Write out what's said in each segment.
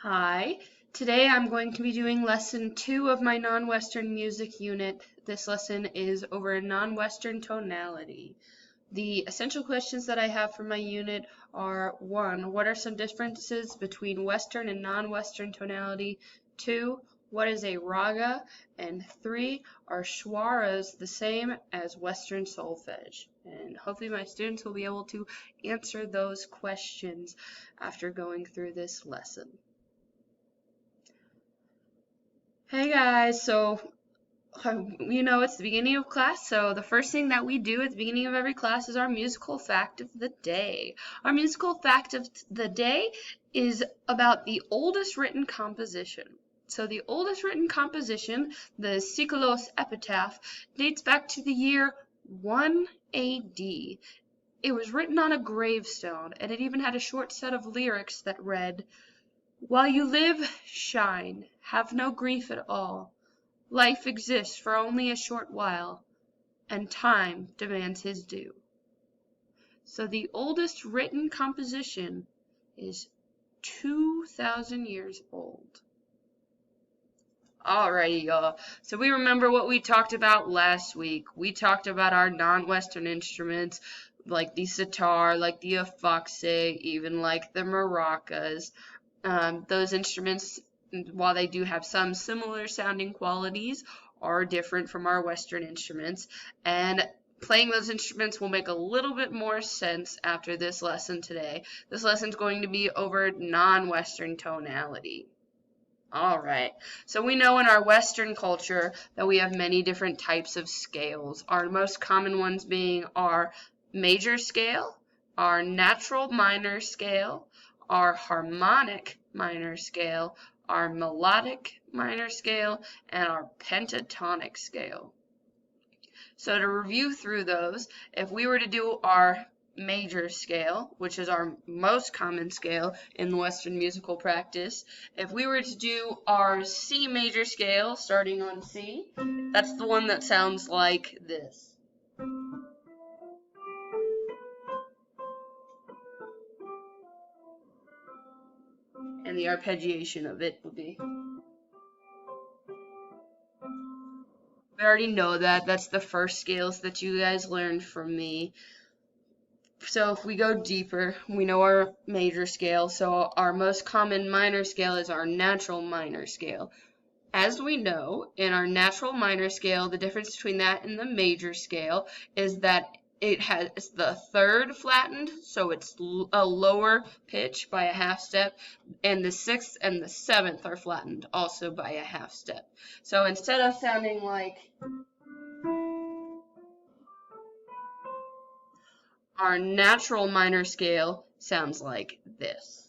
Hi, today I'm going to be doing lesson 2 of my non-Western music unit. This lesson is over a non-Western tonality. The essential questions that I have for my unit are 1. What are some differences between Western and non-Western tonality? 2. What is a raga? And 3. Are swaras the same as Western solfege? And hopefully my students will be able to answer those questions after going through this lesson. Hey guys, it's the beginning of class, so the first thing that we do at the beginning of every class is our musical fact of the day. Our musical fact of the day is about the oldest written composition. So the oldest written composition, the Sikolos Epitaph, dates back to the year 1 AD. It was written on a gravestone, and it even had a short set of lyrics that read, "While you live, shine, have no grief at all. Life exists for only a short while, and time demands his due." So the oldest written composition is 2,000 years old. Alrighty, y'all. So we remember what we talked about last week. We talked about our non-Western instruments, like the sitar, like the afaxe, even like the maracas. Those instruments, while they do have some similar sounding qualities, are different from our Western instruments, and playing those instruments will make a little bit more sense after this lesson today. This lesson is going to be over non-Western tonality. Alright, so we know in our Western culture that we have many different types of scales. Our most common ones being our major scale, our natural minor scale, our harmonic minor scale, our melodic minor scale, and our pentatonic scale. So to review through those, if we were to do our major scale, which is our most common scale in Western musical practice, if we were to do our C major scale starting on C, that's the one that sounds like this. And the arpeggiation of it would be. We already know that. That's the first scales that you guys learned from me. So if we go deeper, we know our major scale. So our most common minor scale is our natural minor scale. As we know, in our natural minor scale, the difference between that and the major scale is that it has the third flattened, so it's a lower pitch by a half step, and the sixth and the seventh are flattened also by a half step. So instead of sounding like our natural minor scale sounds like this.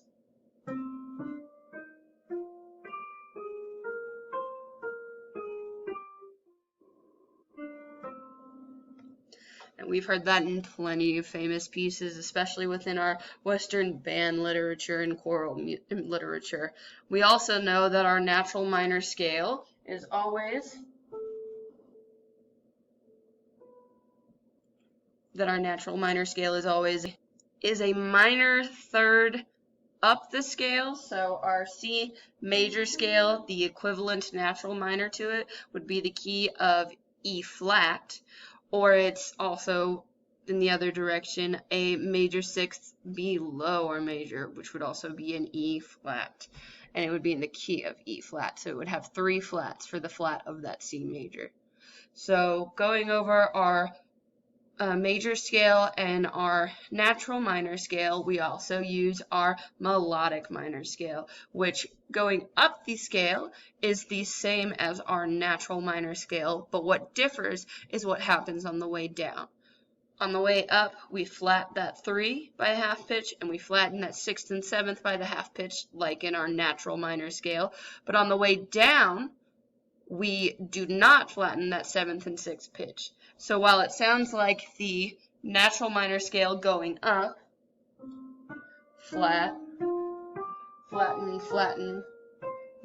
And we've heard that in plenty of famous pieces, especially within our Western band literature and choral literature. We also know that our natural minor scale is always a minor third up the scale. So our C major scale, the equivalent natural minor to it would be the key of E flat, or it's also in the other direction, a major sixth below our major, which would also be an E flat, and it would be in the key of E flat, so it would have 3 flats for the flat of that C major. So going over our major scale and our natural minor scale, we also use our melodic minor scale, which going up the scale is the same as our natural minor scale, but what differs is what happens on the way down. On the way up, we flat that 3 by a half pitch, and we flatten that 6th and 7th by the half pitch, like in our natural minor scale. But on the way down, we do not flatten that 7th and 6th pitch. So while it sounds like the natural minor scale going up, flat, flatten, flatten,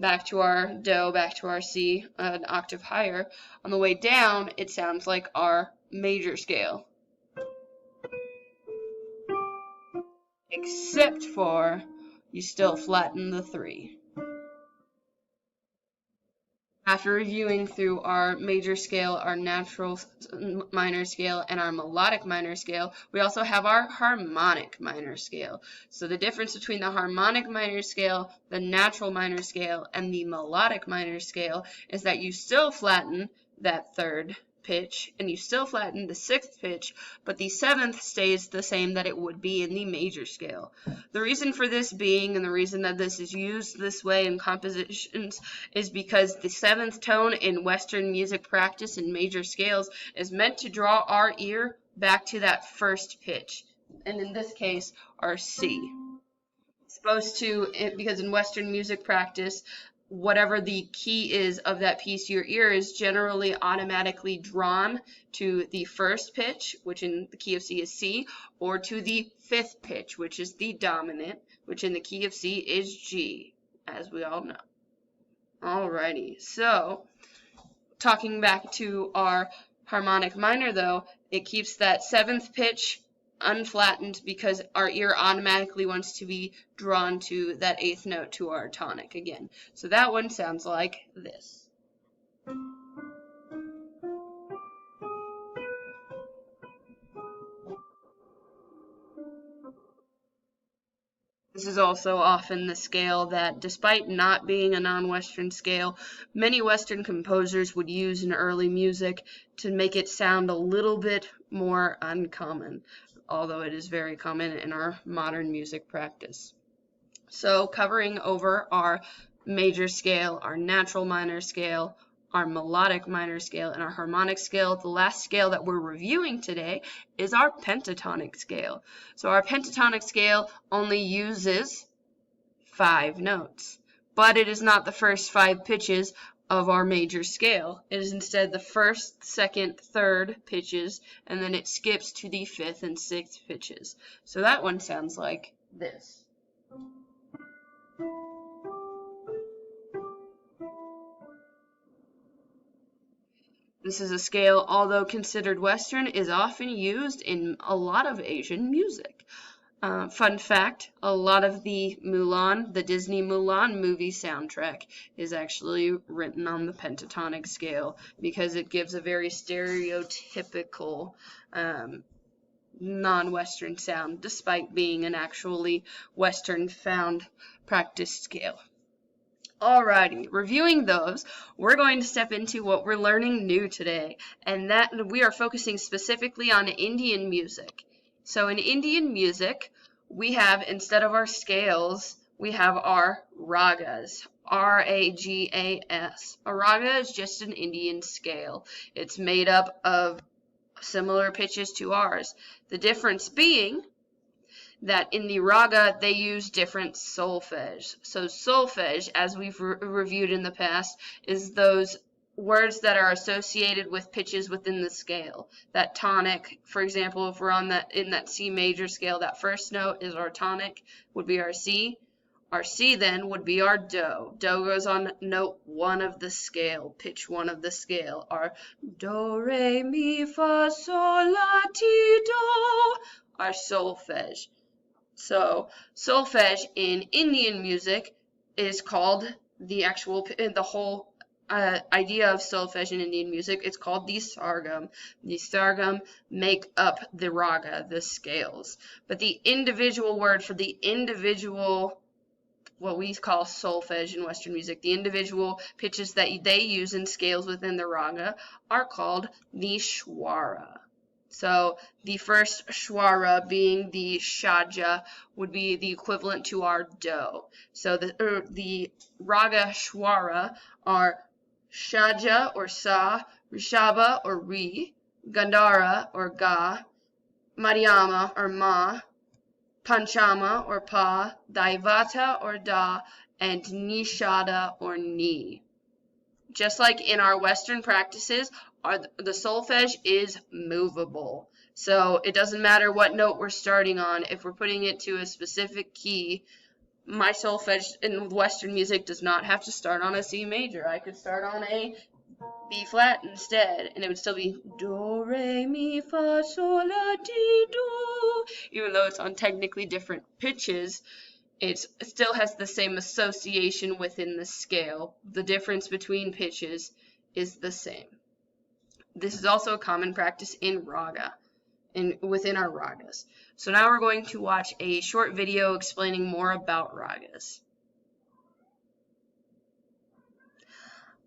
back to our Do, back to our C, an octave higher, on the way down, it sounds like our major scale. Except for you still flatten the 3. After reviewing through our major scale, our natural minor scale, and our melodic minor scale, we also have our harmonic minor scale. So the difference between the harmonic minor scale, the natural minor scale, and the melodic minor scale is that you still flatten that third pitch and you still flatten the sixth pitch, but the seventh stays the same that it would be in the major scale. The reason for this being, and the reason that this is used this way in compositions, is because the seventh tone in Western music practice in major scales is meant to draw our ear back to that first pitch, and in this case, our C. It's supposed to, because in Western music practice, whatever the key is of that piece, your ear is generally automatically drawn to the first pitch, which in the key of C is C, or to the fifth pitch, which is the dominant, which in the key of C is G, as we all know. Alrighty, so talking back to our harmonic minor though, it keeps that seventh pitch unflattened because our ear automatically wants to be drawn to that eighth note, to our tonic again. So that one sounds like this. This is also often the scale that, despite not being a non-Western scale, many Western composers would use in early music to make it sound a little bit more uncommon, although it is very common in our modern music practice. So covering over our major scale, our natural minor scale, our melodic minor scale, and our harmonic scale, the last scale that we're reviewing today is our pentatonic scale. So our pentatonic scale only uses 5 notes, but it is not the first 5 pitches of our major scale. It is instead the first, second, third pitches, and then it skips to the fifth and sixth pitches. So that one sounds like this. This is a scale, although considered Western, is often used in a lot of Asian music. Fun fact, a lot of the Mulan, the Disney Mulan movie soundtrack is actually written on the pentatonic scale because it gives a very stereotypical non-Western sound, despite being an actually Western found practice scale. Alrighty, reviewing those, we're going to step into what we're learning new today, and that we are focusing specifically on Indian music. So in Indian music, we have, instead of our scales, we have our ragas, R-A-G-A-S. A raga is just an Indian scale. It's made up of similar pitches to ours. The difference being that in the raga, they use different solfege. So solfege, as we've reviewed in the past, is those words that are associated with pitches within the scale. That tonic, for example, if we're on in that C major scale, that first note is our tonic, would be our C. Our C then would be our do. Do goes on note 1 of the scale, pitch 1 of the scale. Our do, re, mi, fa, sol, la, ti, do, our solfege. So solfege in Indian music is called the whole idea of solfege in Indian music. It's called the sargam. The sargam make up the raga, the scales. But the individual word for the individual, what we call solfege in Western music, the individual pitches that they use in scales within the raga are called the shwara. So the first shwara, being the shaja, would be the equivalent to our do. So the raga shwara are shaja or sa, rishaba or ri, gandhara or ga, madhyama or ma, panchama or pa, daivata or da, and nishada or ni. Just like in our Western practices, the solfege is movable. So it doesn't matter what note we're starting on. If we're putting it to a specific key, my solfege in Western music does not have to start on a C major. I could start on a B flat instead, and it would still be do, re, mi, fa, sol, la, ti, do. Even though it's on technically different pitches, It still has the same association within the scale. The difference between pitches is the same. This is also a common practice in raga, within our ragas. So now we're going to watch a short video explaining more about ragas.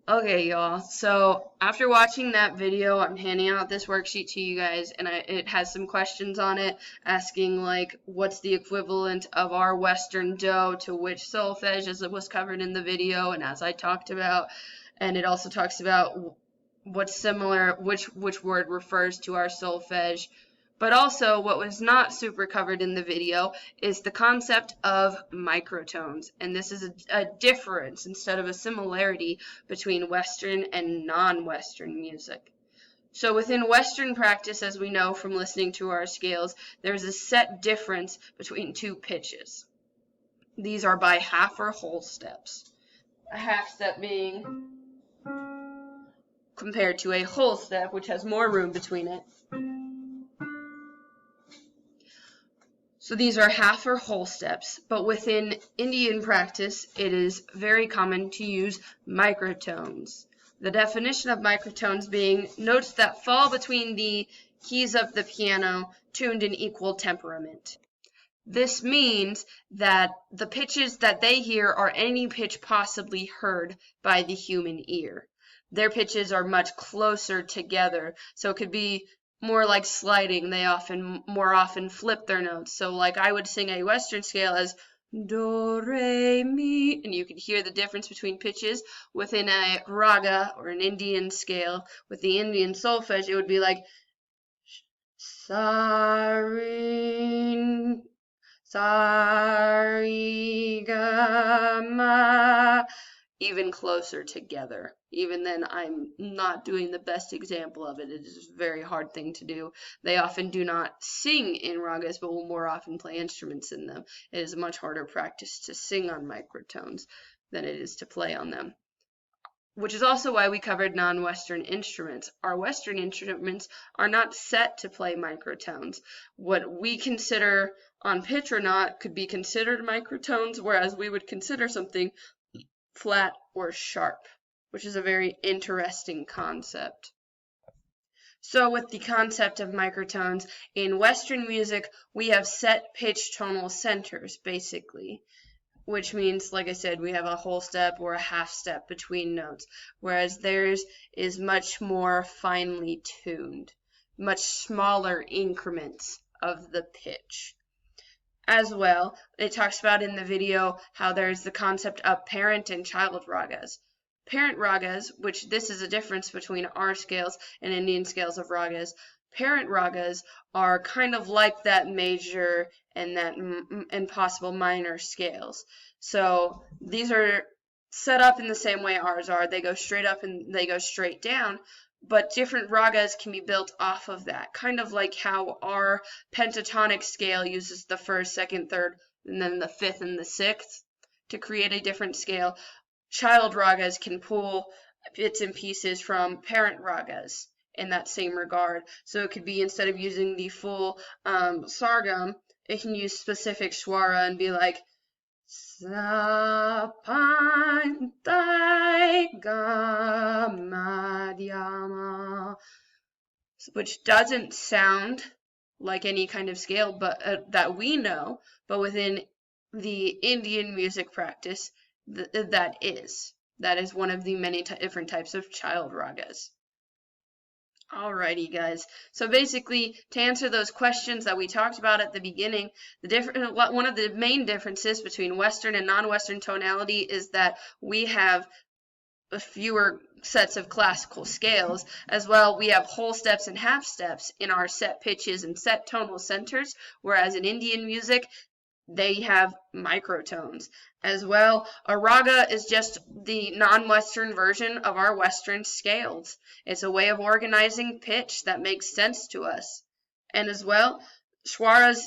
Okay, y'all, so after watching that video, I'm handing out this worksheet to you guys, and it has some questions on it asking, like, what's the equivalent of our Western do to which solfege, as it was covered in the video and as I talked about, and it also talks about what's similar, which word refers to our solfege. But also, what was not super covered in the video is the concept of microtones. And this is a difference instead of a similarity between Western and non-Western music. So within Western practice, as we know from listening to our scales, there's a set difference between two pitches. These are by half or whole steps. A half step being compared to a whole step, which has more room between it. So these are half or whole steps, but within Indian practice, it is very common to use microtones. The definition of microtones being notes that fall between the keys of the piano, tuned in equal temperament. This means that the pitches that they hear are any pitch possibly heard by the human ear. Their pitches are much closer together, so it could be more like sliding. They more often flip their notes. So like I would sing a Western scale as do, re, mi, and you could hear the difference between pitches. Within a raga or an Indian scale, with the Indian solfege, it would be like sa, re, ga, ma, even closer together. Even then, I'm not doing the best example of it. It is a very hard thing to do. They often do not sing in ragas, but will more often play instruments in them. It is a much harder practice to sing on microtones than it is to play on them. Which is also why we covered non-Western instruments. Our Western instruments are not set to play microtones. What we consider on pitch or not could be considered microtones, whereas we would consider something flat or sharp, which is a very interesting concept. So with the concept of microtones, in Western music, we have set pitch tonal centers, basically, which means, like I said, we have a whole step or a half step between notes, whereas theirs is much more finely tuned, much smaller increments of the pitch. As well, it talks about in the video how there's the concept of parent and child ragas. Parent ragas, which this is a difference between our scales and Indian scales of ragas. Parent ragas are kind of like that major and possible minor scales. So these are set up in the same way ours are. They go straight up and they go straight down. But different ragas can be built off of that, kind of like how our pentatonic scale uses the first, second, third, and then the fifth and the sixth to create a different scale. Child ragas can pull bits and pieces from parent ragas in that same regard. So it could be, instead of using the full sargam, it can use specific swara and be like sa, pan, dai, ga, madhyama, which doesn't sound like any kind of scale but that we know, but within the Indian music practice, that is one of the many different types of child ragas. Alrighty, guys. So basically, to answer those questions that we talked about at the beginning, one of the main differences between Western and non-Western tonality is that we have fewer sets of classical scales. As well, we have whole steps and half steps in our set pitches and set tonal centers, whereas in Indian music, they have microtones. As well, a raga is just the non-Western version of our Western scales. It's a way of organizing pitch that makes sense to us. And as well, swaras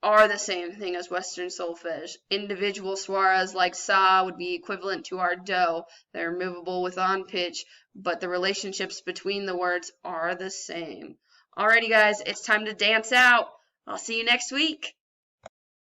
are the same thing as Western solfege. Individual swaras like sa would be equivalent to our do. They're movable with on pitch, but the relationships between the words are the same. Alrighty, guys, it's time to dance out. I'll see you next week.